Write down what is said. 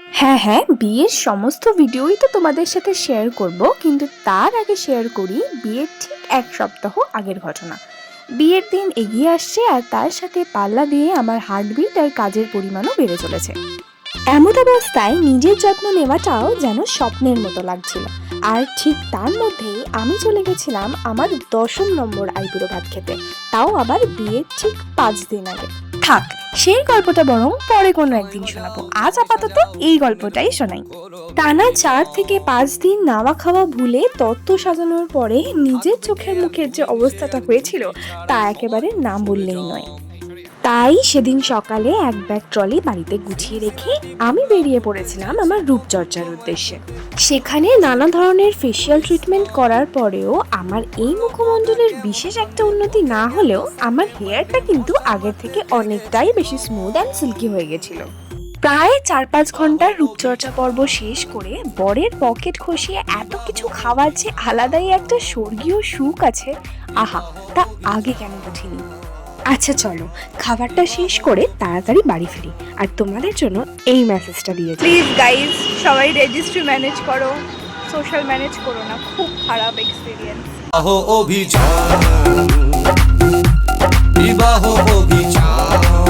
হ্যাঁ হ্যাঁ, বিয়ের সমস্ত ভিডিওই তো তোমাদের সাথে শেয়ার করব, কিন্তু তার আগে শেয়ার করি বিয়ের ঠিক 1 সপ্তাহ আগের ঘটনা। বিয়ের দিন এগিয়ে আসছে আর তার সাথে পাল্লা দিয়ে আমার হার্টবিট আর কাজের পরিমাণও বেড়ে চলেছে। এমন অবস্থায় নিজের যত্ন নেওয়াটাও যেন স্বপ্নের মতো লাগছিল। আর ঠিক তার মধ্যেই আমি চলে গেছিলাম আমার 10ম নম্বর আইবুড়ো ভাত খেতে, তাও আবার বিয়ের ঠিক 5 দিন আগে। থাক, সেই গল্পটা বরং পরে কোনো একদিন শোনাবো, আজ আপাতত এই গল্পটাই শোনাই। টানা 4 থেকে 5 দিন নাওয়া খাওয়া ভুলে তত্ত্ব সাজানোর পরে নিজের চোখের মুখের যে অবস্থাটা হয়েছিল তা একেবারে না বললেই নয়। তাই সেদিন সকালে এক ব্যাগ ট্রলি বাড়িতে গুছিয়ে রেখে আমি বেরিয়ে পড়েছিলাম আমার রূপচর্চার উদ্দেশ্যে। সেখানে নানা ধরনের ফেসিয়াল ট্রিটমেন্ট করার পরেও আমার এই মুখমণ্ডলের বিশেষ একটা উন্নতি না হলেও আমার হেয়ারটা কিন্তু আগের থেকে অনেকটাই বেশি স্মুথ অ্যান্ড সিল্কি হয়ে গেছিল। প্রায় 4-5 ঘন্টার রূপচর্চা পর্ব শেষ করে বরের পকেট খসিয়ে এত কিছু খাওয়ার যে আলাদাই একটা স্বর্গীয় সুখ আছে, আহা, তা আগে কেন বুঝিনি। আচ্ছা চলো, খাবারটা শেষ করে তাড়াতাড়ি বাড়ি ফিরি আর তোমাদের জন্য এই মেসেজটা দিয়েছি। প্লিজ গাইজ, সবাই রেজিস্ট্রি ম্যানেজ করো, সোশ্যাল ম্যানেজ করো না, খুব খারাপ এক্সপিরিয়েন্স। অভিযান বিবাহ অভিযান।